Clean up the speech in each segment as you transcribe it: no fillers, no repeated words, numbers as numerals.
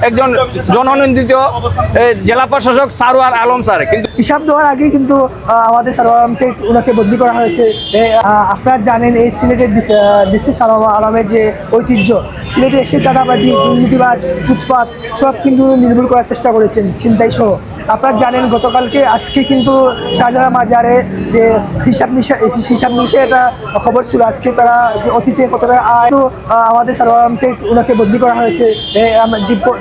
একজন জননন্দিত জেলা প্রশাসক সারোয়ার আলম স্যার কিন্তু হিসাব দেওয়ার আগেই কিন্তু আমাদের সারোয়ার আলমকে ওনাকে বদলি করা হয়েছে। আপনারা জানেন এই সিলেটের ডিসি সারোয়ার আলমের যে ঐতিহ্য, সিলেটে এসে চাঁদাবাজি, দুর্নীতিবাজ, উৎপাত সব কিন্তু নির্মূল করার চেষ্টা করেছেন, ছিনতাই সহ। আপনারা জানেন গতকালকে আজকে কিন্তু শাহজালাল মাজারে যে হিসাব নিশে একটা খবর ছিল, আজকে তারা যে অতীতে কতটা আমাদের সারোয়ার আলমকে ওনাকে বদলি করা হয়েছে,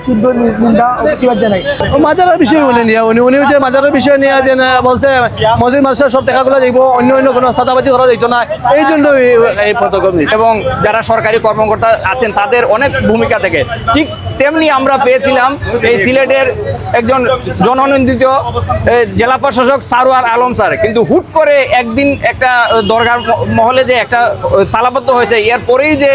তীব্র নিন্দা ও প্রতিবাদ জানাই। মাজারের বিষয় উনি নিয়ে উনি যে মাজারের বিষয় নিয়ে যে বলছে মসজিদ মাসের সব টাকাগুলো দেখব, অন্য কোনো সাদাবাজি করা যেত না, এই জন্য এই পদক্ষেপ নিচ্ছে। এবং যারা সরকারি কর্মকর্তা আছেন তাদের অনেক ভূমিকা থেকে ঠিক তেমনি আমরা পেয়েছিলাম এই সিলেটের একজন জননন্দিত জেলা প্রশাসক সারোয়ার আলম স্যার কিন্তু হুট করে একদিন একটা দরগার মহলে যে একটা তালাবদ্ধ হয়েছে, এরপরেই যে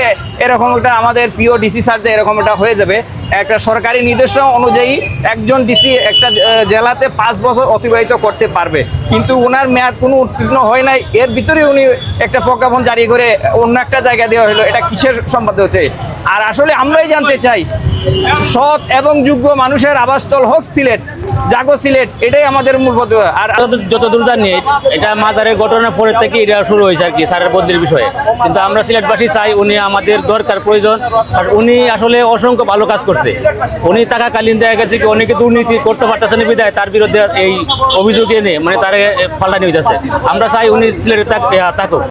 এরকম একটা আমাদের প্রিয় ডিসি স্যার যে এরকম একটা হয়ে যাবে, একটা সরকারি নির্দেশনা অনুযায়ী একজন ডিসি একটা জেলাতে 5 বছর অতিবাহিত করতে পারবে, কিন্তু ওনার মেয়াদ কোনো উত্তীর্ণ হয় নাই, এর ভিতরে উনি একটা প্রজ্ঞাপন জারি করে অন্য একটা জায়গা দেওয়া হলো। এটা কিসের সম্পাদ্য হচ্ছে? আর আসলে আমরাই জানতে চাই, সৎ এবং যোগ্য মানুষের আবাসস্থল হোক সিলেট, জাগো সিলেট, এটাই আমাদের মূল পদ্ধতি। আর যতদূর জানি এটা মাজারের ঘটনার পরে থেকে এটা শুরু হয়েছে আর কি, স্যারের বদলির বিষয়ে। কিন্তু আমরা সিলেটবাসী চাই উনি আমাদের দরকার প্রয়োজন, আর উনি আসলে অসংখ্য ভালো কাজ করছে। উনি থাকাকালীন দেখা গেছে কি অনেকে দুর্নীতি করতে পারতেছেন বিধায় তার বিরুদ্ধে এই অভিযোগ এনে মানে তারা পাল্টা নিয়ে যাচ্ছে। আমরা চাই উনি সিলেটে থাকুক।